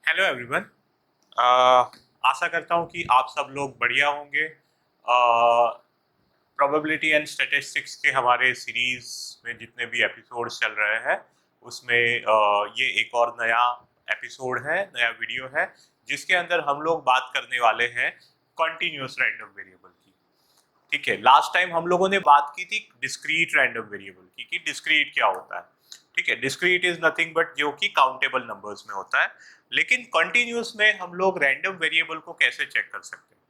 Hello everyone. आशा करता हूँ कि आप सब लोग बढ़िया होंगे। प्रोबेबिलिटी एंड स्टैटिस्टिक्स के हमारे सीरीज में जितने भी एपिसोड्स चल रहे हैं उसमें ये एक और नया एपिसोड है, नया वीडियो है जिसके अंदर हम लोग बात करने वाले हैं कॉन्टिन्यूस रैंडम वेरिएबल की। ठीक है, लास्ट टाइम हम लोगों ने बात की थी डिस्क्रीट रैंडम वेरिएबल की कि डिस्क्रीट क्या होता है। ठीक है, डिस्क्रीट इज नथिंग बट जो कि काउंटेबल नंबर्स में होता है। लेकिन कंटिन्यूस में हम लोग रैंडम वेरिएबल को कैसे चेक कर सकते हैं?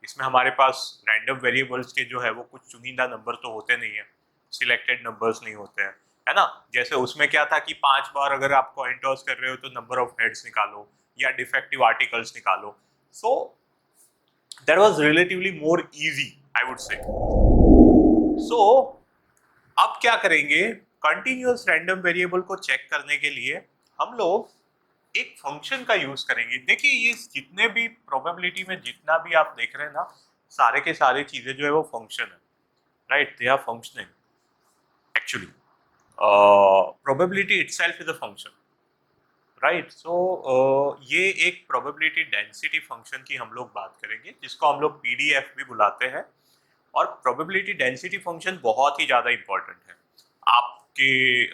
इसमें हमारे पास रैंडम वेरिएबल्स के जो है वो कुछ चुनिंदा नंबर तो होते नहीं है, सिलेक्टेड नंबर्स नहीं होते हैं, है ना। जैसे उसमें क्या था कि 5 बार अगर आप कॉइन टॉस कर रहे हो तो नंबर ऑफ हेड्स निकालो या डिफेक्टिव आर्टिकल्स निकालो। So that was relatively more easy, I would say. So अब क्या करेंगे, कंटिन्यूअस रैंडम वेरिएबल को चेक करने के लिए हम लोग एक फंक्शन का यूज करेंगे। देखिए, ये जितने भी प्रोबेबिलिटी में जितना भी आप देख रहे हैं ना, सारे के सारे चीजें जो है वो फंक्शन है, right? They are functioning actually. Probability itself is a function, right? So ये एक प्रोबेबिलिटी डेंसिटी फंक्शन की हम लोग बात करेंगे जिसको हम लोग पीडीएफ भी बुलाते हैं। और प्रोबेबिलिटी डेंसिटी फंक्शन बहुत ही ज़्यादा इंपॉर्टेंट है आपके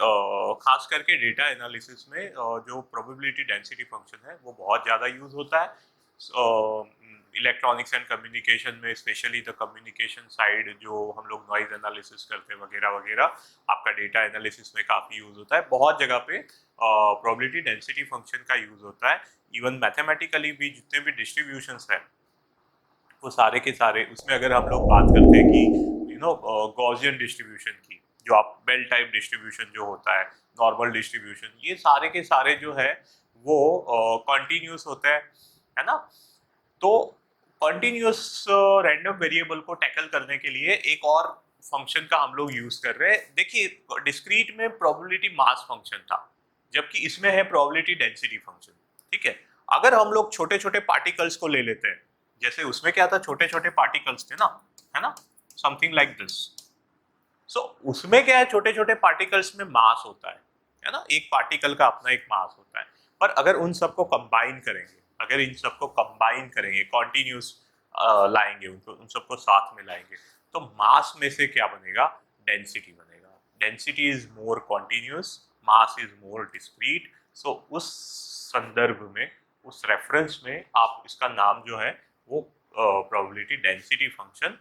खास करके डेटा एनालिसिस में। जो प्रोबेबिलिटी डेंसिटी फंक्शन है वो बहुत ज़्यादा यूज होता है इलेक्ट्रॉनिक्स एंड कम्युनिकेशन में, स्पेशली द कम्युनिकेशन साइड जो हम लोग नॉइज एनालिसिस करते हैं वगैरह वगैरह। आपका डेटा एनालिसिस में काफ़ी यूज होता है, बहुत जगह पे प्रोबेबिलिटी डेंसिटी फंक्शन का यूज होता है। इवन मैथमेटिकली भी जितने भी डिस्ट्रीब्यूशंस है वो सारे के सारे, उसमें अगर हम लोग बात करते हैं कि गॉसियन डिस्ट्रीब्यूशन की, जो आप बेल टाइप डिस्ट्रीब्यूशन जो होता है, नॉर्मल डिस्ट्रीब्यूशन, ये सारे के सारे जो है वो कॉन्टिन्यूस होते हैं, है ना। तो कॉन्टिन्यूस रैंडम वेरिएबल को टैकल करने के लिए एक और फंक्शन का हम लोग यूज कर रहे हैं। देखिए, डिस्क्रीट में प्रोबेबिलिटी मास फंक्शन था, जबकि इसमें है प्रोबेबिलिटी डेंसिटी फंक्शन। ठीक है, अगर हम लोग छोटे छोटे पार्टिकल्स को ले लेते हैं, जैसे उसमें क्या था, छोटे छोटे पार्टिकल्स थे ना, है ना, समथिंग लाइक दिस। सो उसमें क्या है, छोटे छोटे पार्टिकल्स में मास होता है ना, एक पार्टिकल का अपना एक मास होता है। पर अगर उन सबको कंबाइन करेंगे, अगर इन सबको कंबाइन करेंगे, कॉन्टिन्यूस लाएंगे, उनको उन सबको साथ में लाएंगे, तो मास में से क्या बनेगा, डेंसिटी बनेगा। Density is more continuous, mass is more discrete. So उस संदर्भ में, उस रेफरेंस में आप इसका नाम जो है वो प्रोबेबिलिटी डेंसिटी फंक्शन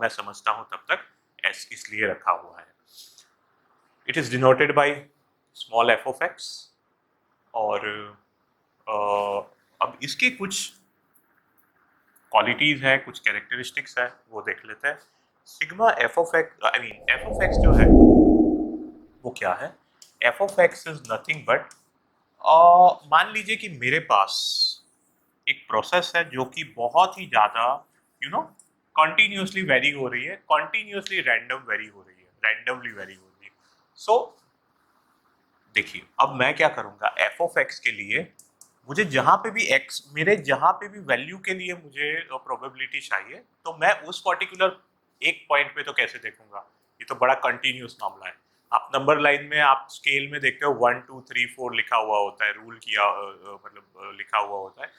मैं समझता हूँ तब तक एस इसलिए रखा हुआ है। It is denoted by small F of x. और अब इसके कुछ क्वालिटीज है, कुछ कैरेक्टरिस्टिक्स है, वो देख लेते हैं। Sigma F of x, I mean F of x जो है वो क्या है? F of x is nothing but, मान लीजिए कि मेरे पास एक प्रोसेस है जो कि बहुत ही ज़्यादा कंटिन्यूसली वेरी हो रही है, कंटिन्यूसली रैंडम वेरी हो रही है, रैंडमली वेरी हो रही है। सो देखिए, अब मैं क्या करूँगा, एफ ऑफ एक्स के लिए मुझे जहाँ पे भी एक्स, मेरे जहाँ पे भी वैल्यू के लिए मुझे प्रोबेबिलिटी चाहिए, तो मैं उस पर्टिकुलर एक पॉइंट पे तो कैसे देखूंगा? ये तो बड़ा कंटिन्यूस मामला है। आप नंबर लाइन में, आप स्केल में देखते हो 1 2 3 4 लिखा हुआ होता है, रूल किया मतलब लिखा हुआ होता है।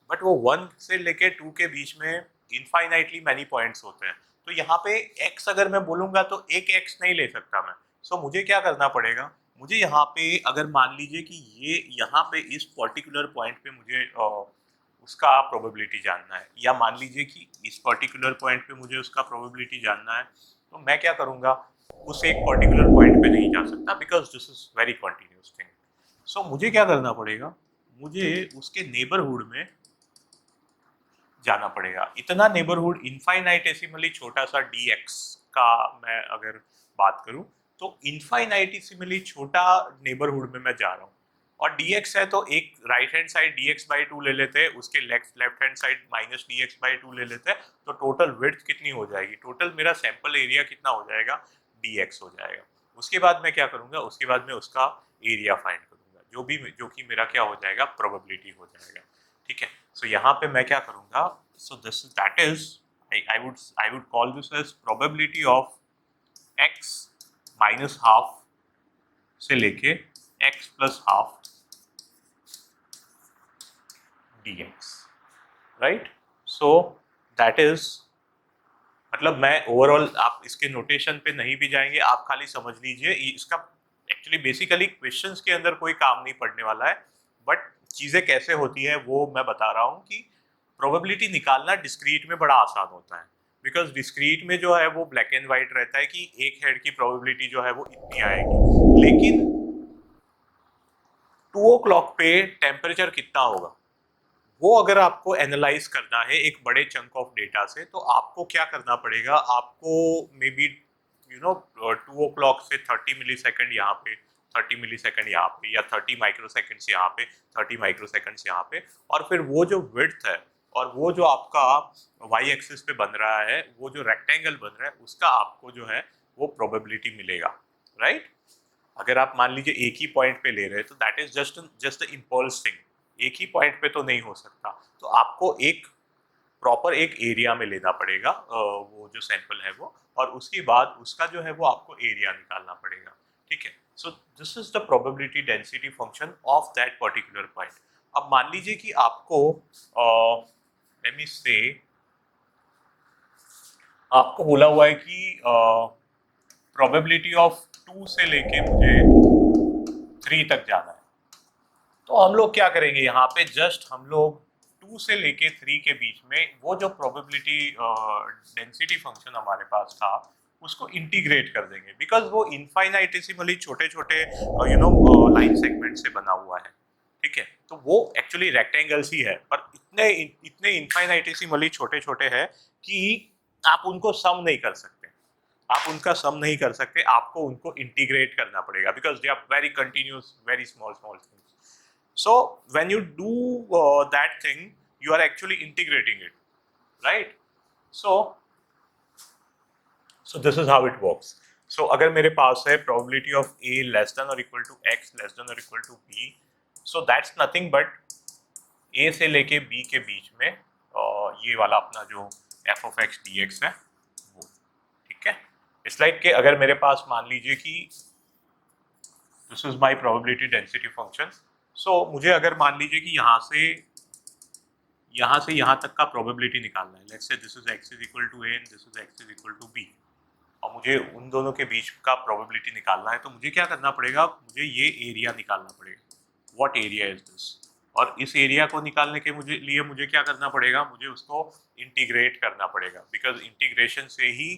बट वो 1 से लेके 2 के बीच में इनफाइनाइटली मैनी पॉइंट्स होते हैं। तो यहाँ पे एक्स अगर मैं बोलूंगा तो एक एक्स नहीं ले सकता मैं। सो मुझे क्या करना पड़ेगा, मुझे यहाँ पे अगर मान लीजिए कि ये यहाँ पे इस पर्टिकुलर पॉइंट पे मुझे उसका प्रोबेबिलिटी जानना है, या मान लीजिए कि इस पर्टिकुलर पॉइंट पे मुझे उसका प्रोबेबिलिटी जानना है, तो मैं क्या करूँगा, उस एक पर्टिकुलर पॉइंट पे नहीं जा सकता because this is very continuous thing. So मुझे क्या करना पड़ेगा, मुझे उसके नेबरहुड में जाना पड़ेगा। इतना नेबरहुड, इनफाइनाइटेसिमली छोटा सा dx का मैं अगर बात करूं, तो इनफाइनाइटेसिमली छोटा नेबरहुड में मैं जा रहा हूँ। और dx है तो एक राइट हैंड साइड dx/2 ले लेते हैं, उसके लेफ्ट हैंड साइड -dx/2 ले लेते हैं, तो टोटल विड्थ कितनी हो जाएगी, टोटल मेरा सैंपल एरिया कितना हो जाएगा, dx हो जाएगा। उसके बाद मैं क्या करूँगा, उसके बाद मैं उसका एरिया फाइंड करूँगा, जो कि मेरा क्या हो जाएगा, प्रोबेबिलिटी हो जाएगा। ठीक है, सो यहाँ पे मैं क्या करूँगा, so this that is, I would call this as probability of x -½ से लेके x +½ dx, right? So that is, मतलब मैं ओवरऑल, आप इसके नोटेशन पे नहीं भी जाएंगे, आप खाली समझ लीजिए इसका एक्चुअली बेसिकली क्वेश्चंस के अंदर कोई काम नहीं पड़ने वाला है, बट चीज़ें कैसे होती है वो मैं बता रहा हूँ कि प्रोबेबिलिटी निकालना डिस्क्रीट में बड़ा आसान होता है, बिकॉज डिस्क्रीट में जो है वो ब्लैक एंड वाइट रहता है कि एक हेड की प्रोबेबिलिटी जो है वो इतनी आएगी, लेकिन 2 o'clock पे टेम्परेचर कितना होगा वो अगर आपको एनालाइज करना है एक बड़े चंक ऑफ डेटा से, तो आपको क्या करना पड़ेगा, आपको मे बी 2 o'clock से 30 मिली सेकेंड यहाँ पे, 30 मिली सेकेंड यहाँ पे, या 30 माइक्रो सेकेंड्स यहाँ पे, 30 माइक्रो सेकेंड्स यहाँ पे, और फिर वो जो विड्थ है और वो जो आपका वाई एक्सिस पे बन रहा है, वो जो रेक्टेंगल बन रहा है, उसका आपको जो है वो प्रोबेबिलिटी मिलेगा, राइट? अगर आप मान लीजिए एक ही पॉइंट पे ले रहे हैं तो that is just just the impulse thing, एक ही पॉइंट पे तो नहीं हो सकता, तो आपको एक प्रॉपर एक एरिया में लेना पड़ेगा वो जो सैंपल है वो, और उसके बाद उसका जो है वो आपको एरिया निकालना पड़ेगा, ठीक है? सो this is the probability density function of that particular point. अब मान लीजिए कि आपको लेट मी से आपको बोला हुआ है कि प्रोबेबिलिटी ऑफ 2 से लेके मुझे 3 तक जाना है, तो हम लोग क्या करेंगे, यहाँ पे जस्ट हम लोग 2 से लेके 3 के बीच में वो जो प्रोबेबिलिटी डेंसिटी फंक्शन हमारे पास था उसको इंटीग्रेट कर देंगे, बिकॉज वो इनफाइनाइटेसिमली छोटे छोटे लाइन सेगमेंट से बना हुआ है, ठीक है? तो वो एक्चुअली रेक्टेंगल्स ही है, पर इतने इतने इनफाइनाइटेसिमली छोटे छोटे हैं कि आप उनको सम नहीं कर सकते, आप उनका सम नहीं कर सकते, आपको उनको इंटीग्रेट करना पड़ेगा, because they are very continuous, very small small things. So when you do that thing, you are actually integrating it, right? So this is how it works. So अगर मेरे पास है probability of a less than or equal to x less than or equal to b, so that's nothing but a से लेके b के बीच में ये वाला अपना जो f of x dx है वो, ठीक है? इट्स लाइक कि अगर मेरे पास मान लीजिए कि this is my probability density function, so मुझे अगर मान लीजिए कि यहाँ से यहाँ तक का प्रोबेबिलिटी निकालना है, let's say this is x is equal to a and this is x is equal to b, और मुझे उन दोनों के बीच का प्रोबेबिलिटी निकालना है, तो मुझे क्या करना पड़ेगा, मुझे ये एरिया निकालना पड़ेगा, व्हाट एरिया इज दिस, और इस एरिया को निकालने के मुझे क्या करना पड़ेगा, मुझे उसको इंटीग्रेट करना पड़ेगा, बिकॉज इंटीग्रेशन से ही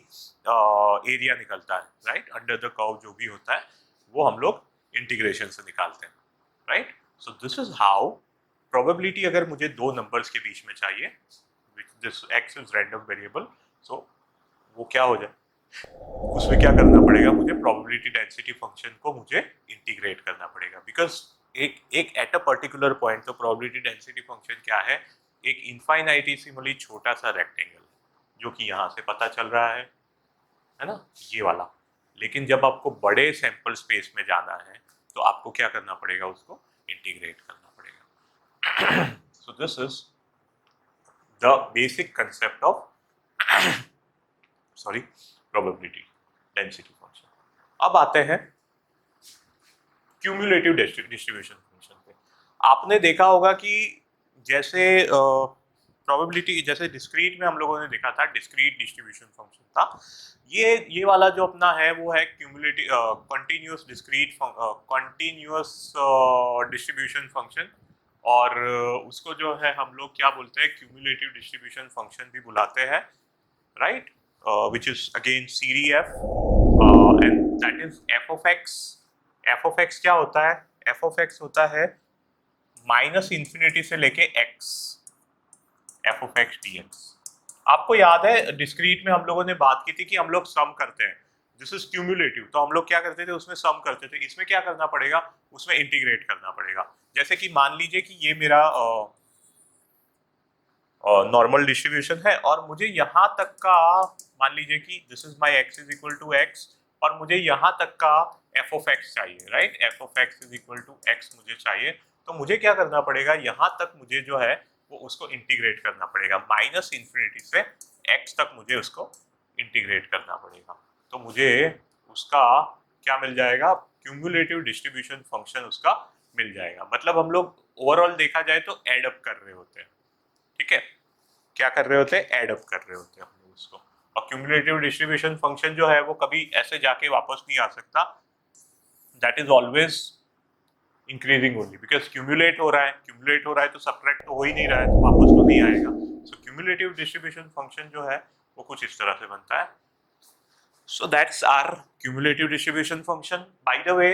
एरिया निकलता है, राइट? अंडर द कर्व जो भी होता है वो हम लोग इंटीग्रेशन से निकालते हैं, right? So this is how probability, अगर मुझे दो नंबर्स के बीच में चाहिए, this x is random variable, so वो क्या हो जाए, उसमें क्या करना पड़ेगा, मुझे प्रोबेबिलिटी डेंसिटी फंक्शन को मुझे इंटीग्रेट करना पड़ेगा, बिकॉज एक एट अ पर्टिकुलर पॉइंट, तो प्रोबेबिलिटी डेंसिटी फंक्शन क्या है, एक इनफाइनाइटेसिमली छोटा सा रेक्टेंगल जो कि यहाँ से पता चल रहा है ना, ये वाला। लेकिन जब आपको बड़े सैंपल स्पेस में जाना है तो आपको क्या करना पड़ेगा, उसको इंटीग्रेट करना पड़ेगा। सो this is the basic concept of sorry probability density function. अब आते हैं क्यूमुलेटिव डिस्ट्रीब्यूशन फंक्शन पे। आपने देखा होगा कि जैसे प्रोबेबिलिटी, जैसे डिस्क्रीट में हम लोगों ने देखा था डिस्क्रीट डिस्ट्रीब्यूशन फंक्शन था, ये वाला जो अपना है वो है cumulative continuous discrete continuous distribution function, और उसको जो है हम लोग क्या बोलते हैं, क्यूमुलेटिव डिस्ट्रीब्यूशन फंक्शन भी बुलाते हैं, right? which is again CDF, and that is f of x। f of x क्या होता है, f of x होता है -∞ से लेके x, f of x dx। आपको याद है डिस्क्रीट में हम लोगों ने बात की थी कि हम लोग सम करते हैं, दिस इज क्यूमुलेटिव, तो हम लोग क्या करते थे, उसमें सम करते थे, इसमें क्या करना पड़ेगा, उसमें इंटीग्रेट करना पड़ेगा। जैसे कि मान लीजिए कि ये मेरा नॉर्मल डिस्ट्रीब्यूशन है, और मुझे यहाँ तक का, मान लीजिए कि this is my x is equal to x, और मुझे यहाँ तक का f ऑफ x चाहिए, right? f of x is equal to x मुझे चाहिए, तो मुझे क्या करना पड़ेगा, यहाँ तक मुझे जो है वो उसको इंटीग्रेट करना पड़ेगा, -∞ से x तक मुझे उसको इंटीग्रेट करना पड़ेगा, तो मुझे उसका क्या मिल जाएगा, क्यूमुलेटिव डिस्ट्रीब्यूशन फंक्शन उसका मिल जाएगा। मतलब हम लोग ओवरऑल देखा जाए तो एड अप कर रहे होते हैं, ठीक है। क्या कर रहे होते हैं? एड अप कर रहे होते हैं हम लोग उसको। और क्यूमुलेटिव डिस्ट्रीब्यूशन फंक्शन जो है वो कभी ऐसे जाके वापस नहीं आ सकता, that is always increasing only, because cumulate हो रहा है तो सब्ट्रैक्ट तो हो ही नहीं रहा है, तो वापस तो नहीं आएगा। सो क्यूमुलेटिव डिस्ट्रीब्यूशन फंक्शन जो है वो कुछ इस तरह से बनता है। So that's our cumulative distribution function. By the way,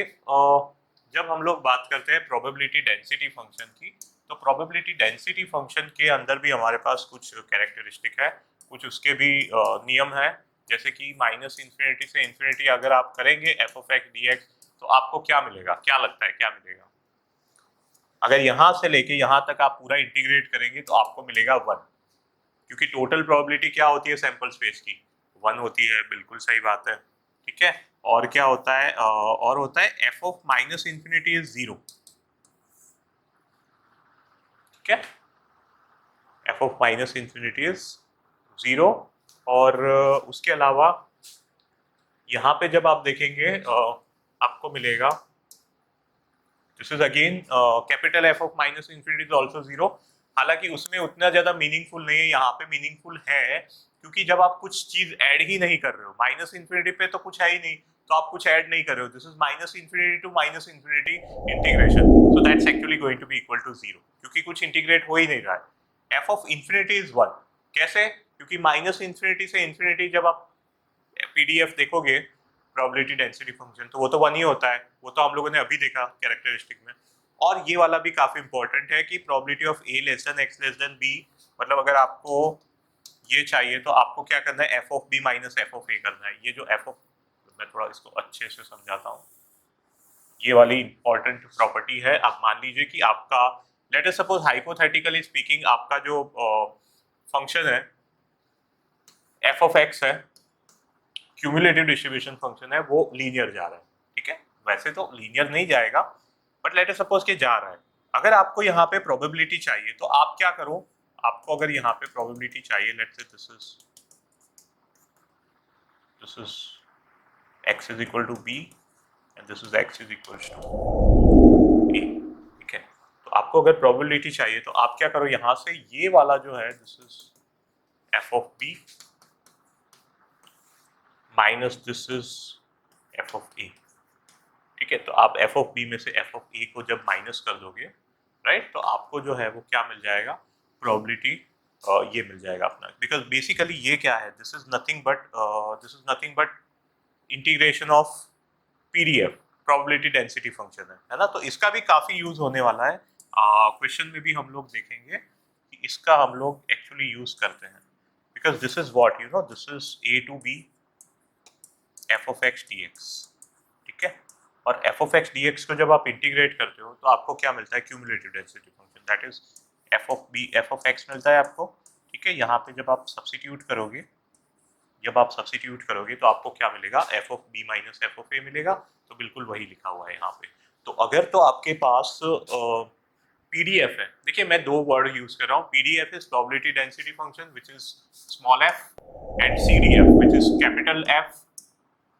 जब हम लोग बात करते हैं प्रोबेबिलिटी डेंसिटी फंक्शन की, तो प्रोबेबिलिटी डेंसिटी फंक्शन के अंदर भी हमारे पास कुछ कैरेक्टरिस्टिक है, कुछ उसके भी नियम है। जैसे कि माइनस इंफिनिटी से इंफिनिटी अगर आप करेंगे F of x d x, तो आपको क्या मिलेगा? क्या लगता है क्या मिलेगा? अगर यहां से लेके यहां तक आप पूरा इंटीग्रेट करेंगे तो आपको मिलेगा 1, क्योंकि टोटल प्रोबेबिलिटी क्या होती है सैंपल स्पेस की? 1 होती है, बिल्कुल सही बात है, ठीक है। और क्या होता है? और होता है f of minus infinity is 0, ठीक है। F of minus infinity is 0। और उसके अलावा यहाँ पे जब आप देखेंगे आपको मिलेगा, this is again capital F of minus infinity is also 0। हालांकि उसमें उतना ज्यादा मीनिंगफुल नहीं है, यहाँ पे मीनिंगफुल है, क्योंकि जब आप कुछ चीज ऐड ही नहीं कर रहे हो, माइनस इंफिनिटी पे तो कुछ है ही नहीं, तो आप कुछ ऐड नहीं कर रहे हो। This is minus infinity to minus infinity integration, so that's actually going to be equal to 0, क्योंकि कुछ इंटीग्रेट हो ही नहीं रहा है। एफ ऑफ इंफिनिटी इज 1, कैसे? क्योंकि माइनस इंफिनिटी से इंफिनिटी जब आप पीडीएफ देखोगे प्रोबेबिलिटी डेंसिटी फंक्शन, तो वो तो 1 ही होता है, वो तो हम लोगों ने अभी देखा कैरेक्टरिस्टिक में। और ये वाला भी काफी इंपॉर्टेंट है कि probability of a less than x less than b, मतलब अगर आपको ये चाहिए तो आपको क्या करना है? F of b minus f of a करना है। ये जो एफ ऑफ, मैं थोड़ा इसको अच्छे से समझाता हूँ, ये वाली इंपॉर्टेंट प्रॉपर्टी है। आप मान लीजिए कि आपका, let us suppose hypothetically speaking, आपका जो फंक्शन है एफ ऑफ एक्स है, क्यूमुलेटिव डिस्ट्रीब्यूशन फंक्शन है, वो लीनियर जा रहा है, ठीक है। वैसे तो लीनियर नहीं जाएगा, बट लेट अस सपोज के जा रहा है। अगर आपको यहाँ पे प्रोबेबिलिटी चाहिए तो आप क्या करो? आपको अगर यहाँ पे प्रोबेबिलिटी चाहिए, let's say this is x is equal to b and this is x is equal to a, ठीक है। तो आपको अगर प्रोबेबिलिटी चाहिए तो आप क्या करो? यहाँ से ये वाला जो है, this is f of b minus this is f of a, ठीक है। तो आप एफ ऑफ बी में से एफ ऑफ ए को जब माइनस कर दोगे, राइट, तो आपको जो है वो क्या मिल जाएगा? प्रोबेबिलिटी ये मिल जाएगा अपना। बिकॉज बेसिकली ये क्या है? This is nothing but integration of PDF, probability density function है ना। तो इसका भी काफी यूज होने वाला है, क्वेश्चन में भी हम लोग देखेंगे कि इसका हम लोग एक्चुअली यूज करते हैं। Because this is what you know, this is a to b f of x d x, ठीक है। और f of x d x को जब आप इंटीग्रेट करते हो तो आपको क्या मिलता है? Cumulative density function, that is f of b f of x मिलता है आपको, ठीक है। यहाँ पे जब आप सब्सटीट्यूट करोगे, तो आपको क्या मिलेगा? F of b minus f of a मिलेगा। तो बिल्कुल वही लिखा हुआ है यहाँ पे। तो अगर तो आपके पास पीडीएफ है, देखिए मैं दो वर्ड यूज कर रहा हूँ, PDF is probability density function which is small F, and CDF which is capital F,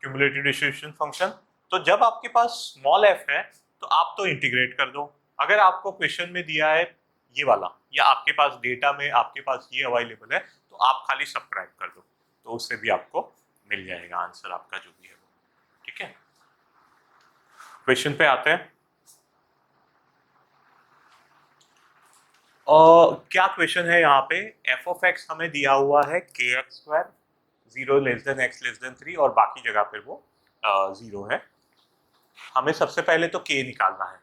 cumulative distribution function. तो जब आपके पास स्मॉल एफ है तो आप तो इंटीग्रेट कर दो। अगर आपको क्वेश्चन में दिया है ये वाला, या आपके पास डेटा में आपके पास ये अवेलेबल है, तो आप खाली सब्ट्रैक्ट कर दो, तो उससे भी आपको मिल जाएगा आंसर आपका जो भी है वो, ठीक है। क्वेश्चन पे आते हैं। क्या क्वेश्चन है यहाँ पे? एफ ऑफ एक्स हमें दिया हुआ है के x square, 0 less than x less then 3, और बाकी जगह पे वो 0 है। हमें सबसे पहले तो के निकालना है,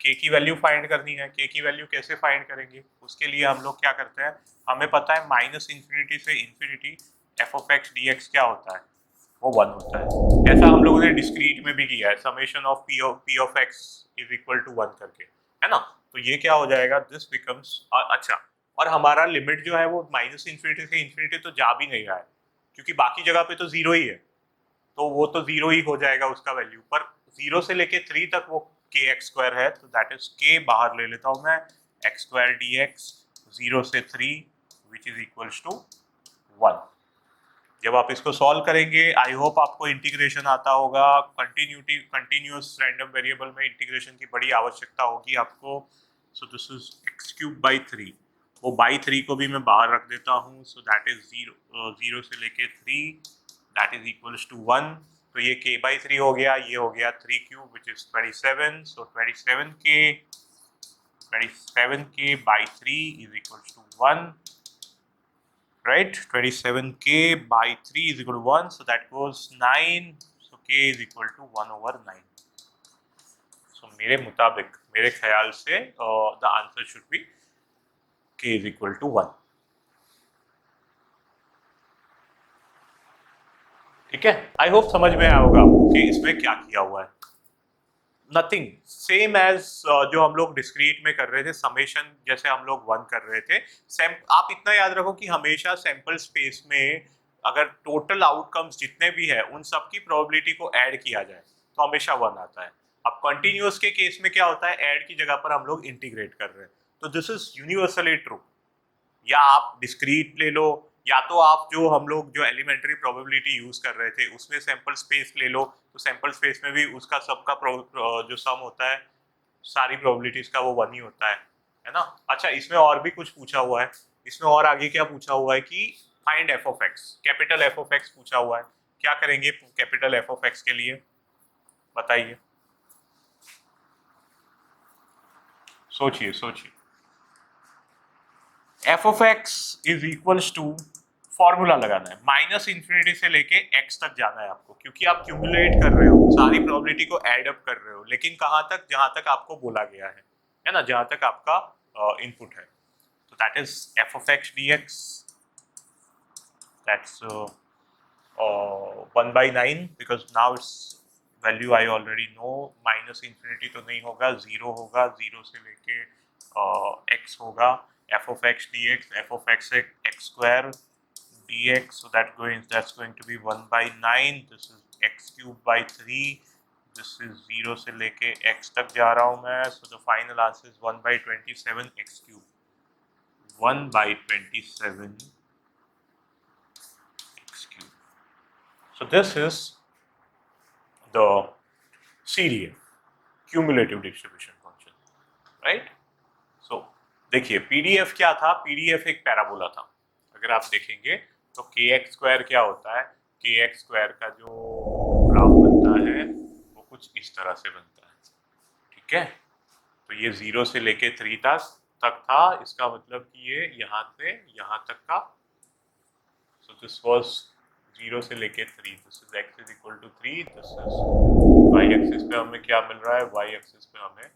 के की वैल्यू फाइंड करनी है। के की वैल्यू कैसे फाइंड करेंगे? उसके लिए हम लोग क्या करते हैं, हमें पता है माइनस इंफिनिटी से infinity f of x d x क्या होता है? वो 1 होता है। ऐसा हम लोगों ने डिस्क्रीट में भी किया है, summation of p of x is equal to 1 करके, है ना। तो ये क्या हो जाएगा? दिस बिकम्स, अच्छा, और हमारा लिमिट जो है वो माइनस इंफिनिटी से इंफिनिटी तो जा भी नहीं रहा है, क्योंकि बाकी जगह पे तो 0 ही है, तो वो तो 0 ही हो जाएगा उसका वैल्यू। पर 0 से लेके 3 तक वो के एक्स स्क्वायर है, तो दैट इज के बाहर ले लेता हूँ मैं, एक्स स्क्वायर डी एक्स 0 से 3 विच इज इक्वल्स टू 1, जब आप इसको सॉल्व करेंगे, आई होप आपको इंटीग्रेशन आता होगा। कंटिन्यूस रैंडम वेरिएबल में इंटीग्रेशन की बड़ी आवश्यकता होगी आपको। सो this is x cube by 3, वो बाई 3 को भी मैं बाहर रख देता हूँ। सो दैट इज 0 से लेके 3, दैट इज इक्वल्स टू 1। तो ये k बाई 3 हो गया, ये हो गया 3 क्यूब विच इज 27। सो 27k by 3 is equals to 1, right? 27k by 3 is equal to 1, so that goes 9, so k is equal to 1 over 9. So मेरे मुताबिक, मेरे ख्याल से the answer should be k is equal to 1. ठीक है, I hope समझ में आया होगा आपको कि इसमें क्या किया हुआ है। नथिंग, सेम एज जो हम लोग डिस्क्रीट में कर रहे थे, समेशन जैसे हम लोग 1 कर रहे थे। आप इतना याद रखो कि हमेशा सैंपल स्पेस में अगर टोटल आउटकम्स जितने भी है उन सब की प्रोबेबिलिटी को ऐड किया जाए तो हमेशा 1 आता है। अब कंटिन्यूअस के केस में क्या होता है, ऐड की जगह पर हम लोग इंटीग्रेट कर रहे हैं, तो दिस इज यूनिवर्सली ट्रू। या आप डिस्क्रीट ले लो, या तो आप जो हम लोग जो एलिमेंट्री प्रोबेबिलिटी यूज कर रहे थे उसमें सैंपल स्पेस ले लो, तो सैंपल स्पेस में भी उसका सबका जो सम होता है सारी प्रोबेबिलिटीज का वो 1 ही होता है ना। अच्छा, इसमें और भी कुछ पूछा हुआ है। इसमें और आगे क्या पूछा हुआ है कि find F of x, capital F of x पूछा हुआ है। क्या करेंगे कैपिटल एफ ऑफ एक्स के लिए, बताइए, सोचिए सोचिए। F of x is equals to, formula लगाना है, माइनस इंफिनिटी से लेके एक्स तक जाना है आपको, क्योंकि आप क्यूमुलेट कर रहे हो, सारी प्रोबेबिलिटी को ऐड अप कर रहे हो, लेकिन कहाँ तक, जहां तक आपको बोला गया है ना, जहां तक आपका इनपुट है। तो that is f of x d x, that's 1/9, because now it's value I already know. Minus infinity तो नहीं होगा, 0 होगा, 0 से लेके एक्स होगा। F of x d x, F of x x square dx, so that's going to be 1/9. This is x cube by 3. This is 0 से लेके x तक जा रहा हूँ मैं, so the final answer is 1/27 x cube. 1/27 x cube. So this is the CDF, cumulative distribution function, right? So देखिए PDF क्या था, PDF एक पैराबोला था। अगर आप देखेंगे तो kx स्क्वायर क्या होता है, kx स्क्वायर का जो ग्राफ बनता है वो कुछ इस तरह से बनता है, ठीक है। तो ये 0 से लेके 3 तक था, इसका मतलब कि ये यहाँ से यहाँ तक का। सो दिस वाज 0 से लेके 3, this is x is equal to 3, this is y axis पे हमें क्या मिल रहा है, y एक्सिस पे हमें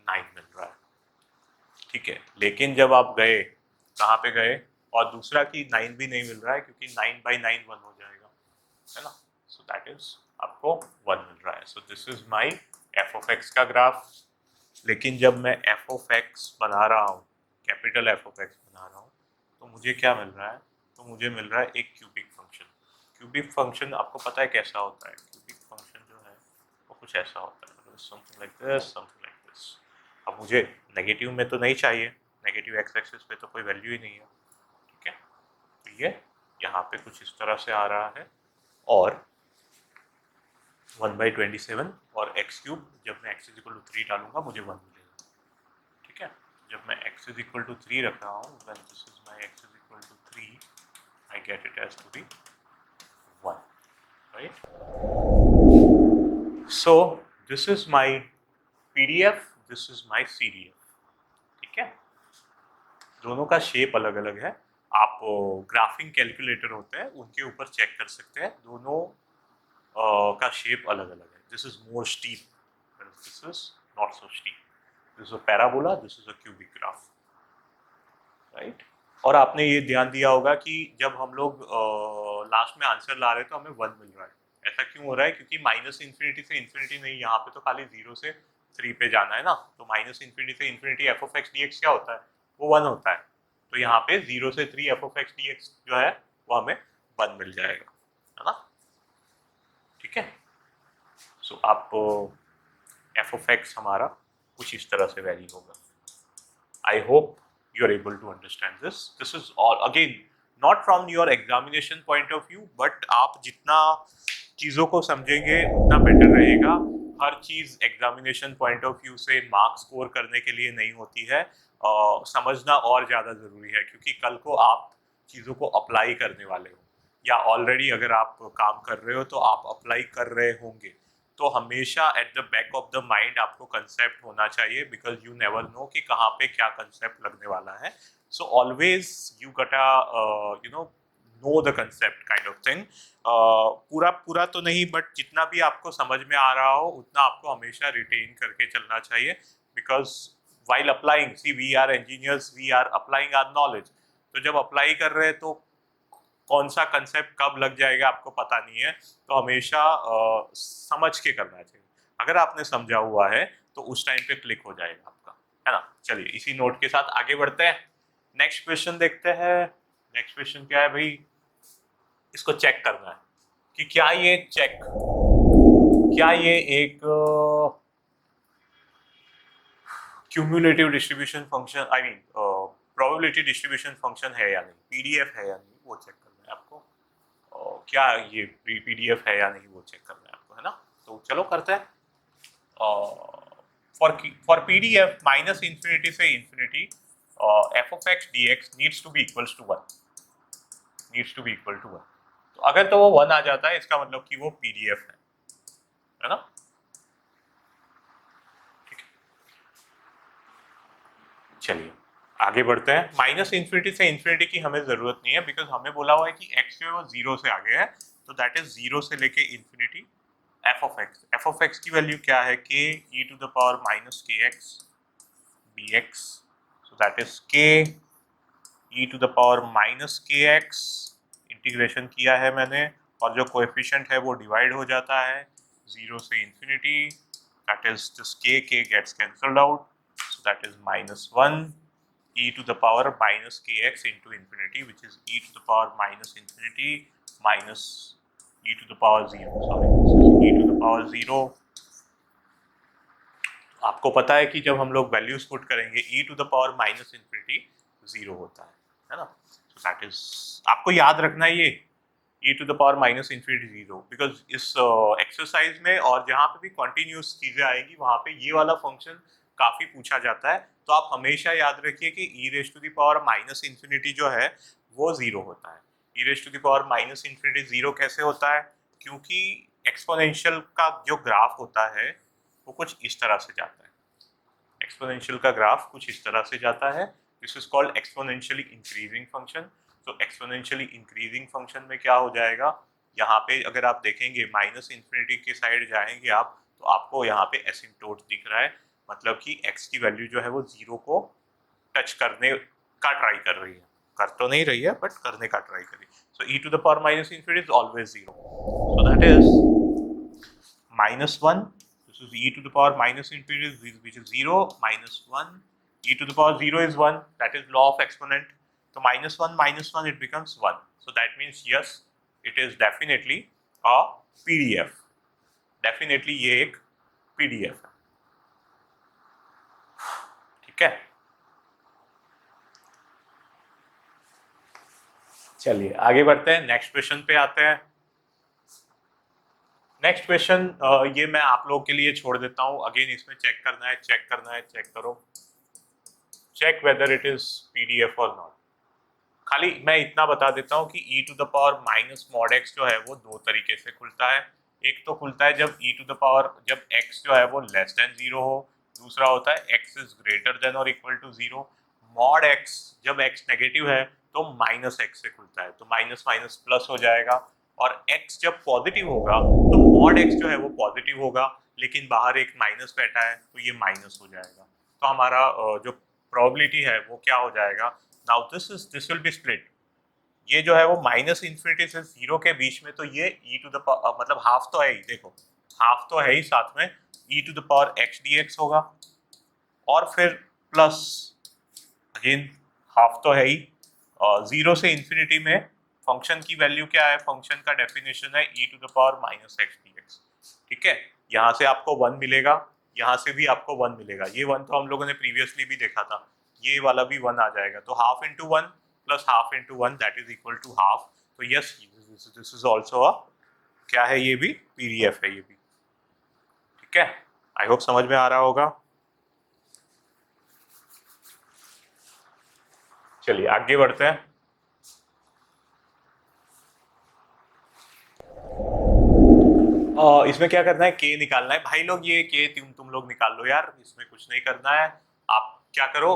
9 मिल रहा है, ठीक है। लेकिन जब आप गए, कहाँ पे गए, और दूसरा कि 9 भी नहीं मिल रहा है, क्योंकि 9/9 1 हो जाएगा, है ना। सो दैट इज आपको 1 मिल रहा है। सो this is my F of x का ग्राफ। लेकिन जब मैं एफ ऑफ एक्स बना रहा हूँ, कैपिटल एफ ऑफ एक्स बना रहा हूँ, तो मुझे क्या मिल रहा है, तो मुझे मिल रहा है एक क्यूबिक फंक्शन। क्यूबिक फंक्शन आपको पता है कैसा होता है, क्यूबिक फंक्शन जो है वो कुछ ऐसा होता है, something like this, something like this. अब मुझे नेगेटिव में तो नहीं चाहिए, नेगेटिव एक्स एक्सिस पे तो कोई वैल्यू ही नहीं है, ठीक है। तो ये यहाँ पे कुछ इस तरह से आ रहा है, और 1/27 और x क्यूब, जब मैं x इज इक्वल टू 3 डालूंगा मुझे 1 मिलेगा, ठीक है। जब मैं x इज इक्वल टू 3 रख रहा हूँ, when this is my x is equal to 3, I get it as to be 1, right? So this is my PDF, this is my CDF, ठीक है। दोनों का शेप अलग अलग है, आप ग्राफिंग कैलकुलेटर होते हैं उनके ऊपर चेक कर सकते हैं, दोनों का शेप अलग अलग है। This is more steep, this is not so steep, this is a parabola, this is a cubic graph, right. और आपने ये ध्यान दिया होगा कि जब हम लोग लास्ट में आंसर ला रहे हैं तो हमें 1 मिल रहा है। ऐसा क्यों हो रहा है, क्योंकि माइनस इंफिनिटी से इंफिनिटी नहीं, यहाँ पे तो खाली 0 से 3 पे जाना है ना, तो माइनस इंफिनिटी से infinity f of x d x क्या होता है, वो 1 होता है। तो यहाँ पे 0 से 3 F of x d x जो है वो हमें 1 मिल जाएगा, है ना, ठीक है। सो आप एफ ऑफ एक्स हमारा कुछ इस तरह से वैरी होगा। I hope you are able to understand this. This is all again not from your examination point of view, but आप जितना चीज़ों को समझेंगे उतना बेटर रहेगा। हर चीज़ एग्जामिनेशन पॉइंट ऑफ व्यू से मार्क्स स्कोर करने के लिए नहीं होती है, समझना और ज़्यादा ज़रूरी है, क्योंकि कल को आप चीज़ों को अप्लाई करने वाले हो, या ऑलरेडी अगर आप काम कर रहे हो तो आप अप्लाई कर रहे होंगे, तो हमेशा at the back of the mind आपको कंसेप्ट होना चाहिए, बिकॉज यू नेवर नो कि कहाँ पे क्या कंसेप्ट लगने वाला है। सो ऑलवेज यू गटा know the concept kind of thing. पूरा पूरा तो नहीं, बट जितना भी आपको समझ में आ रहा हो उतना आपको हमेशा रिटेन करके चलना चाहिए, because while applying, see we are engineers, we are applying our knowledge. तो जब अप्लाई कर रहे हैं तो कौन सा कंसेप्ट कब लग जाएगा आपको पता नहीं है, तो हमेशा समझ के करना चाहिए। अगर आपने समझा हुआ है तो उस टाइम पे क्लिक हो जाएगा आपका, है ना। चलिए इसी नोट के साथ आगे बढ़ते हैं, नेक्स्ट क्वेश्चन देखते हैं। नेक्स्ट क्वेश्चन क्या है भाई, इसको चेक करना है कि क्या ये एक cumulative distribution function, I mean probability distribution function है या नहीं, पीडीएफ है या नहीं, वो चेक करना है आपको। क्या ये पीडीएफ है या नहीं वो चेक करना है आपको, है ना। तो चलो करते हैं। फॉर पीडीएफ माइनस इंफिनिटी से infinity f of x d x needs to be equals to 1, needs to be equal to 1। तो अगर तो वो 1 आ जाता है इसका मतलब कि वो पीडीएफ है ना। ठीक है, चलिए आगे बढ़ते हैं। माइनस इंफिनिटी से इंफिनिटी की हमें जरूरत नहीं है, बिकॉज हमें बोला हुआ है कि एक्स जो है वो 0 से आगे है, तो दैट इज 0 से लेके इंफिनिटी एफ ऑफ एक्स की वैल्यू क्या है, के ई टू द पावर माइनस के x d x, so that is के ई टू द पावर माइनस के एक्स, इंटीग्रेशन किया है मैंने, और जो कोएफिशिएंट है वो डिवाइड हो जाता है 0 से infinity, that is this k gets cancelled out, so that is -1 e to the power minus kx into infinity, which is e to the power minus infinity minus e to the power 0, sorry, this is e to the power 0। आपको पता है कि जब हम लोग values put करेंगे e to the power minus infinity 0 होता है ना। so that is, आपको याद रखना है ये e to the power minus infinity 0, because इस एक्सरसाइज में और जहाँ पे भी कॉन्टिन्यूस चीजें आएगी वहाँ पे ये वाला फंक्शन काफी पूछा जाता है। तो आप हमेशा याद रखिए कि e raise to the power minus infinity जो है वो 0 होता है। e raise to the power minus infinity 0 कैसे होता है, क्योंकि एक्सपोनेंशियल का जो ग्राफ होता है वो कुछ इस तरह से जाता है, एक्सपोनेंशियल का ग्राफ कुछ इस तरह से जाता है, this is called exponentially increasing function. तो एक्सपोनेंशियली इंक्रीजिंग फंक्शन में क्या हो जाएगा, यहाँ पे अगर आप देखेंगे माइनस इंफिनिटी के साइड जाएंगे आप, तो आपको यहाँ पे एसिम्प्टोट दिख रहा है, मतलब कि x की वैल्यू जो है वो 0 को टच करने का ट्राई कर रही है, कर तो नहीं रही है बट करने का ट्राई कर रही है। So e to the power minus infinity is always 0, so that is -1, this is e to the power minus infinity, which is 0, -1, e to the power 0 is 1, that is law of exponent, so -1 it becomes 1, so that means yes, it is definitely a PDF, definitely ये एक PDF है, ठीक है। चलिए आगे बढ़ते हैं, next question पे आते हैं। नेक्स्ट क्वेश्चन ये मैं आप लोगों के लिए छोड़ देता हूँ, अगेन इसमें चेक करना है, चेक करो, check whether it is PDF और नॉट। खाली मैं इतना बता देता हूँ कि e to the power minus mod x जो है वो दो तरीके से खुलता है। एक तो खुलता है जब e टू द पावर जब x जो है वो लेस देन 0 हो, दूसरा होता है x इज ग्रेटर देन और इक्वल टू 0। मॉड x जब x नेगेटिव है तो माइनस x से खुलता है, तो माइनस माइनस प्लस हो जाएगा, और x जब पॉजिटिव होगा तो मॉड x जो है वो पॉजिटिव होगा, लेकिन बाहर एक माइनस बैठा है तो ये माइनस हो जाएगा। तो हमारा जो प्रोबेबिलिटी है वो क्या हो जाएगा, now this will be split, ये जो है वो माइनस इंफिनिटी से 0 के बीच में, तो ये e टू द मतलब हाफ तो है ही, देखो हाफ तो है ही, साथ में e to the power x dx होगा, और फिर प्लस अगेन हाफ तो है ही, 0 से इंफिनिटी में फंक्शन की वैल्यू क्या है, फंक्शन का डेफिनेशन है e to the power minus x dx, ठीक है। यहाँ से आपको 1 मिलेगा, यहाँ से भी आपको 1 मिलेगा, ये 1 तो हम लोगों ने प्रीवियसली भी देखा था, ये वाला भी 1 आ जाएगा, तो half into 1 plus half into one that is equal to half. तो yes, this is also a, क्या है ये भी, पीडीएफ है ये भी। ठीक है, आई होप समझ में आ रहा होगा। चलिए आगे बढ़ते हैं। इसमें क्या करना है, के निकालना है भाई लोग। ये के तुम लोग निकाल लो यार, इसमें कुछ नहीं करना है। आप क्या करो,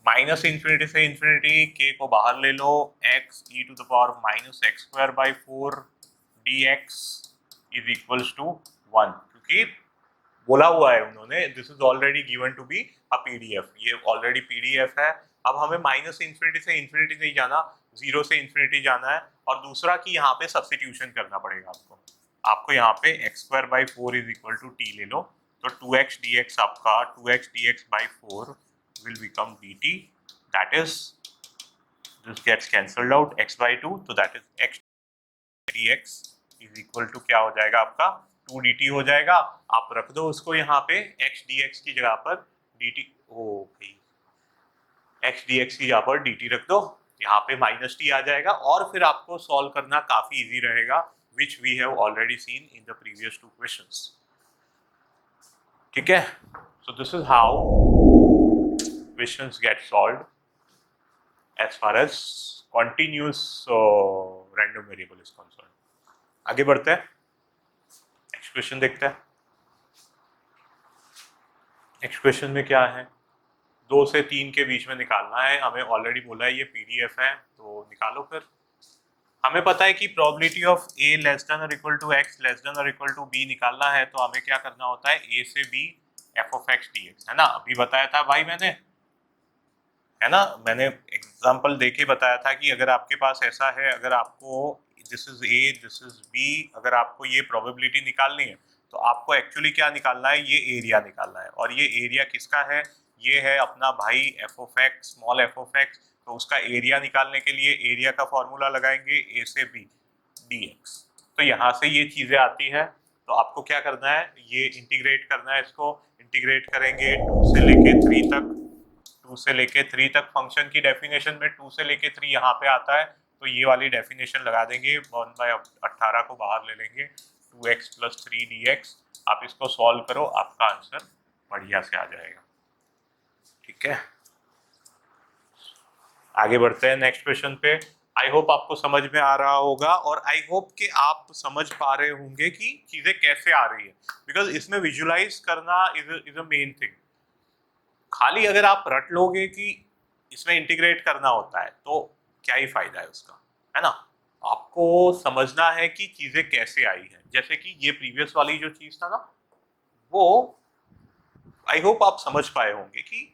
माइनस इंफिनिटी से इंफिनिटी के को बाहर ले लो, x e to the power minus x square by four d x is equals to one, क्योंकि बोला हुआ है उन्होंने this is already given to be a PDF, ये ऑलरेडी पीडीएफ है। अब हमें माइनस इंफिनिटी से इंफिनिटी नहीं जाना, जीरो से इंफिनिटी जाना है। और दूसरा कि यहाँ पे सब्सटीट्यूशन करना पड़ेगा आपको यहाँ पे x square by four is equal to t ले लो, तो टू एक्स डी एक्स आपका two x d x by four will become dt, that is this gets cancelled out, x by 2, तो that is x dx is equal to क्या हो जाएगा आपका 2 dt हो जाएगा। आप रख दो उसको यहाँ पे x dx की जगह पर dt, ओ भाई x dx की जगह पर dt रख दो, यहाँ पे माइनस टी आ जाएगा। और फिर आपको सॉल्व करना काफी इजी रहेगा, which we have already seen in the previous two questions। ठीक है, so this is how questions get solved as far as continuous random variable is concerned। आगे बढ़ते हैं, नेक्स्ट क्वेश्चन देखते हैं। नेक्स्ट क्वेश्चन में क्या है, 2 से 3 के बीच में निकालना है, हमें ऑलरेडी बोला है ये पीडीएफ है, तो निकालो फिर। हमें पता है कि probability of a less than और equal to x less than और इक्वल टू बी निकालना है, तो हमें क्या करना होता है, ए से b f of x d x, है ना, अभी बताया था भाई मैंने, है ना, मैंने एग्जांपल देके बताया था कि अगर आपके पास ऐसा है, अगर आपको this is a this is b, अगर आपको ये प्रोबेबिलिटी निकालनी है तो आपको एक्चुअली क्या निकालना है, ये एरिया निकालना है। और ये एरिया किसका है, ये है अपना भाई F of x, small F of x. तो उसका एरिया निकालने के लिए एरिया का फॉर्मूला लगाएंगे ए से बी डी एक्स, तो यहाँ से ये चीजें आती है। तो आपको क्या करना है, ये इंटीग्रेट करना है, इसको इंटीग्रेट करेंगे 2 से लेके 3 तक, 2 से लेके 3 तक। फंक्शन की डेफिनेशन में 2 से लेके 3 यहाँ पे आता है, तो ये वाली डेफिनेशन लगा देंगे, 1/18 को बाहर ले लेंगे, 2x प्लस 3 dx। आप इसको सॉल्व करो, आपका आंसर बढ़िया से आ जाएगा। ठीक है, आगे बढ़ते हैं नेक्स्ट क्वेश्चन पे। आई होप आपको समझ में आ रहा होगा, और आई होप कि आप समझ पा रहे होंगे कि चीजें कैसे आ रही है, बिकॉज इसमें विजुलाइज करना इज अ मेन थिंग। खाली अगर आप रट लोगे कि इसमें इंटीग्रेट करना होता है तो क्या ही फायदा है उसका, है ना। आपको समझना है कि चीजें कैसे आई हैं, जैसे कि ये प्रीवियस वाली जो चीज था ना, वो आई होप आप समझ पाए होंगे कि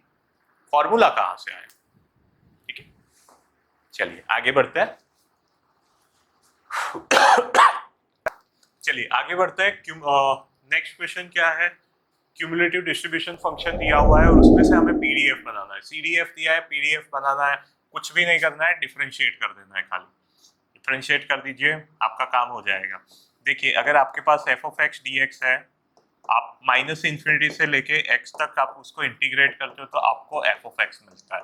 फॉर्मूला कहाँ से आया। ठीक है, चलिए आगे बढ़ते हैं। चलिए आगे बढ़ते हैं। नेक्स्ट क्वेश्चन क्या है, क्यूमुलेटिव डिस्ट्रीब्यूशन फंक्शन दिया हुआ है और उसमें से हमें पीडीएफ बनाना है। सीडीएफ दिया है, पीडीएफ बनाना है, कुछ भी नहीं करना है, डिफरेंशिएट कर देना है, खाली डिफरेंशिएट कर दीजिए, आपका काम हो जाएगा। देखिए अगर आपके पास f of x d x है, आप माइनस इंफिनिटी से लेके एक्स तक आप उसको इंटीग्रेट करते हो तो आपको एफ ऑफ एक्स मिलता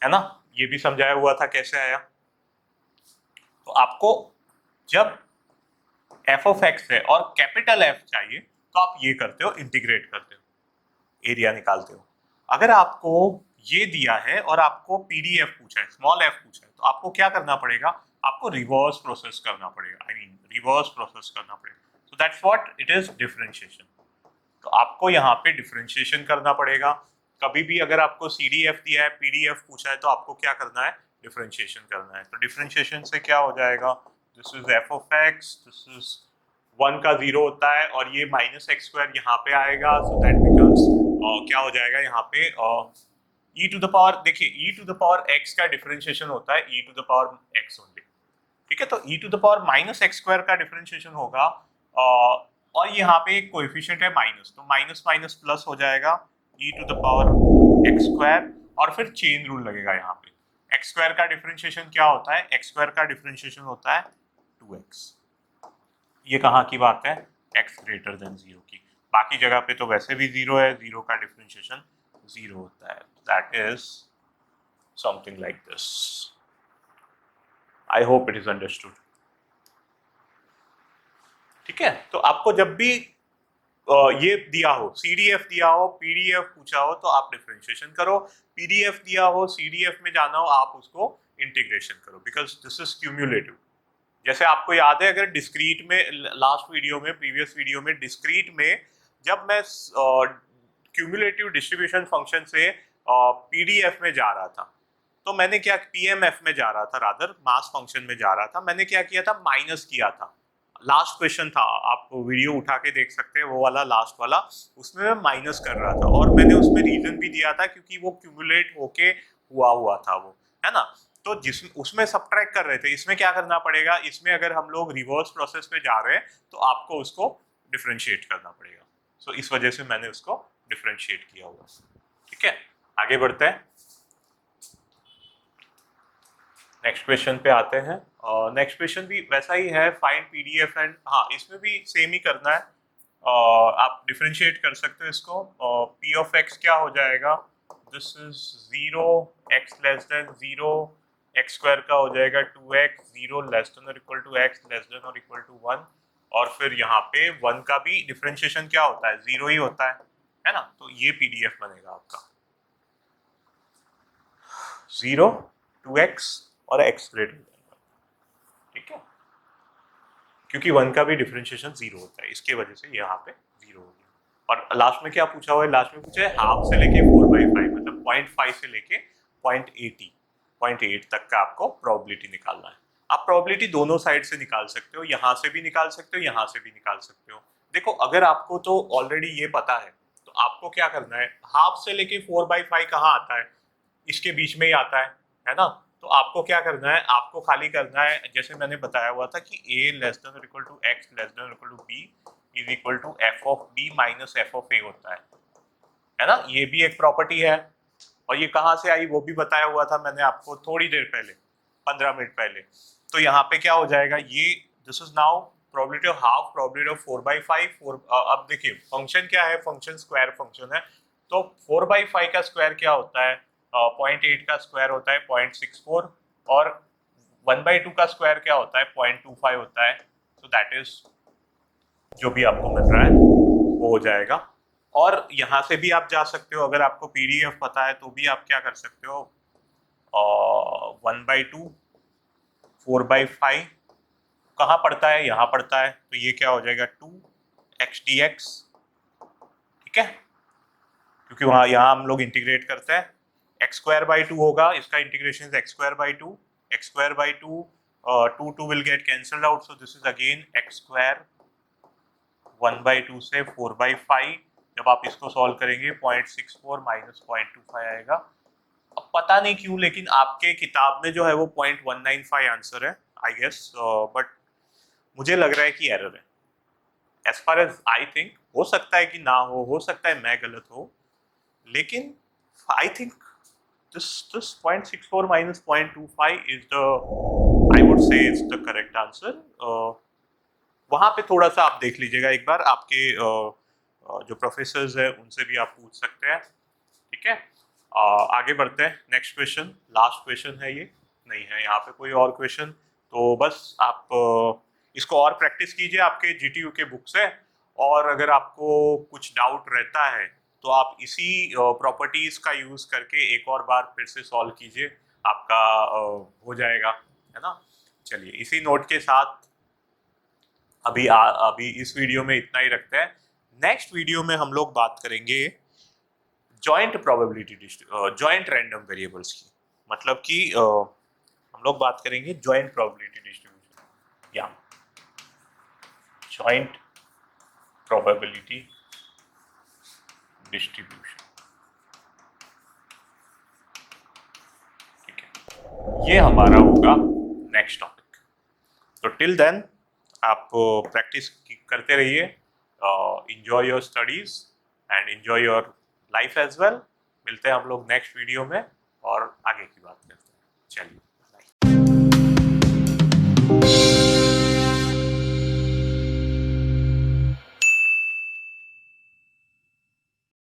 है ना। ये भी समझाया हुआ था कैसे आया। तो आपको जब एफ ऑफ एक्स है और कैपिटल एफ चाहिए तो आप ये करते हो, इंटीग्रेट करते हो, एरिया निकालते हो। अगर आपको ये दिया है और आपको पीडीएफ पूछा है, स्मॉल एफ पूछा है, तो आपको क्या करना पड़ेगा, आपको रिवर्स प्रोसेस करना पड़ेगा, आई मीन रिवर्स प्रोसेस करना पड़ेगा। So that's what it is, differentiation. तो आपको यहाँ पे डिफरेंशिएशन करना पड़ेगा। कभी भी अगर आपको सीडीएफ दिया है, पीडीएफ पूछा है, तो आपको क्या करना है, डिफरेंशिएशन करना है। तो डिफरेंशिएशन से क्या हो जाएगा, this is f of x, this is 1 का 0 होता है और ये माइनस एक्स स्क्वायर यहाँ पे आएगा, सो दैट बिकम्स क्या हो जाएगा यहाँ पे ई टू द पावर। देखिए e to the power x का डिफरेंशिएशन होता है e to the power x only. ठीक है, तो e to the power minus x square का डिफरेंशिएशन होगा, और यहाँ पे एक कोएफिशिएंट है माइनस, तो माइनस माइनस प्लस हो जाएगा e to the power x square, और फिर चेन रूल लगेगा यहाँ पे। एक्स स्क्वायर का डिफरेंशिएशन क्या होता है, एक्स स्क्वायर का डिफरेंशिएशन होता है 2x। ये कहाँ की बात है, x ग्रेटर देन 0 की। बाकी जगह पे तो वैसे भी 0 है, 0 का डिफरेंशिएशन 0 होता है, that is something like this. I hope it is understood. ठीक है, तो आपको जब भी ये दिया हो, सीडीएफ दिया हो, पीडीएफ पूछा हो, तो आप डिफरेंशिएशन करो। पीडीएफ दिया हो, सीडीएफ में जाना हो, आप उसको इंटीग्रेशन करो, बिकॉज दिस इज क्यूम्युलेटिव। जैसे आपको याद है, अगर डिस्क्रीट में, लास्ट वीडियो में, प्रीवियस वीडियो में, डिस्क्रीट में जब मैं क्यूम्युलेटिव डिस्ट्रीब्यूशन फंक्शन से पीडीएफ में जा रहा था, तो मैंने क्या, पीएमएफ में जा रहा था, रादर मास फंक्शन में जा रहा था, मैंने क्या किया था, माइनस किया था। लास्ट क्वेश्चन था, आप वीडियो उठा के देख सकते हैं, वो वाला लास्ट वाला, उसमें मैं माइनस कर रहा था, और मैंने उसमें रीजन भी दिया था क्योंकि वो क्यूमुलेट होके हुआ था वो, है ना। तो जिस उसमें सब्ट्रैक्ट कर रहे थे, इसमें क्या करना पड़ेगा, इसमें अगर हम लोग रिवर्स प्रोसेस में जा रहे हैं तो आपको उसको डिफरेंशिएट करना पड़ेगा। सो इस वजह से मैंने उसको डिफरेंशिएट किया हुआ। ठीक है, आगे बढ़ते हैं, नेक्स्ट क्वेश्चन पे आते हैं। नेक्स्ट क्वेश्चन भी वैसा ही है, फाइंड पीडीएफ एंड, हाँ इसमें भी सेम ही करना है। आप डिफरेंशिएट कर सकते हो इसको। पी ऑफ एक्स क्या हो जाएगा, this is 0, X less than 0, X square का हो जाएगा 2x, 0 लेस देन और equal to x less than और इक्वल टू 1, और फिर यहाँ पे 1 का भी डिफरेंशिएशन क्या होता है, 0 ही होता है ना। तो ये पीडीएफ बनेगा आपका 0, 2x और x ग्रेटर। ठीक है, क्योंकि 1 का भी डिफरेंशिएशन 0 होता है, इसके वजह से यहाँ पे 0 हो गया। और लास्ट में क्या पूछा हुआ है, लास्ट में पूछा है हाफ से लेके 4/5, मतलब 0.5 से लेके 0.8 तक का आपको प्रोबेबिलिटी निकालना है। आप प्रोबेबिलिटी दोनों साइड से निकाल सकते हो, यहाँ से भी निकाल सकते हो, यहाँ से भी निकाल सकते हो। देखो, अगर आपको तो ऑलरेडी ये पता है, तो आपको क्या करना है, हाफ से लेके 4/5 कहाँ आता है, इसके बीच में ही आता है ना। तो आपको क्या करना है, आपको खाली करना है, जैसे मैंने बताया हुआ था कि a लेस देन और equal to x less than और equal to b is equal to f of b minus f of a होता है ना। ये भी एक प्रॉपर्टी है, और ये कहाँ से आई वो भी बताया हुआ था मैंने आपको थोड़ी देर पहले, 15 मिनट पहले। तो यहाँ पे क्या हो जाएगा, ये this is now probability of half, probability of 4/5। अब देखिए फंक्शन क्या है, फंक्शन स्क्वायर फंक्शन है, तो 4/5 का स्क्वायर क्या होता है, 0.8 का स्क्वायर होता है 0.64, और 1/2 का स्क्वायर क्या होता है, 0.25 होता है। तो दैट इज जो भी आपको मिल रहा है वो हो जाएगा। और यहाँ से भी आप जा सकते हो, अगर आपको पीडीएफ पता है तो भी आप क्या कर सकते हो, 1/2 4/5 कहाँ पड़ता है, यहाँ पड़ता है, तो ये क्या हो जाएगा 2x dx। ठीक है, क्योंकि वहाँ यहाँ हम लोग इंटीग्रेट करते हैं, x²/2 होगा, इसका integration x²/2, x²/2, 2 will get cancelled out, so this is again x², 1/2 से 4/5। जब आप इसको सॉल्व करेंगे 0.64 माइनस 0.25 आएगा। अब पता नहीं क्यों, लेकिन आपके किताब में जो है वो 0.195 आंसर है आई गेस, बट मुझे लग रहा है कि एरर है, as far as I think. हो सकता है कि ना हो सकता है मैं गलत हो, लेकिन I think this 0.64 minus 0.25 is the, I would say it's the correct answer। वहाँ पे थोड़ा सा आप देख लीजिएगा एक बार, आपके जो प्रोफेसर्स है उनसे भी आप पूछ सकते हैं। ठीक है, आगे बढ़ते हैं, नेक्स्ट क्वेश्चन, लास्ट क्वेश्चन है ये, नहीं है यहाँ पे कोई और क्वेश्चन। तो बस आप इसको और प्रैक्टिस कीजिए आपके जीटीयू के बुक से, और अगर आपको कुछ डाउट रहता है तो आप इसी प्रॉपर्टीज का यूज करके एक और बार फिर से सॉल्व कीजिए, आपका हो जाएगा, है ना। चलिए, इसी नोट के साथ अभी इस वीडियो में इतना ही रखते हैं। नेक्स्ट वीडियो में हम लोग बात करेंगे joint probability, joint random variables की, मतलब कि हम लोग बात करेंगे जॉइंट प्रोबेबिलिटी डिस्ट्रीब्यूशन या जॉइंट प्रोबेबिलिटी डिस्ट्रीब्यूशन। ठीक है, ये हमारा होगा नेक्स्ट टॉपिक। तो टिल देन आप प्रैक्टिस करते रहिए, enjoy your studies and enjoy your life as well। मिलते हैं हम लोग नेक्स्ट वीडियो में और आगे की बात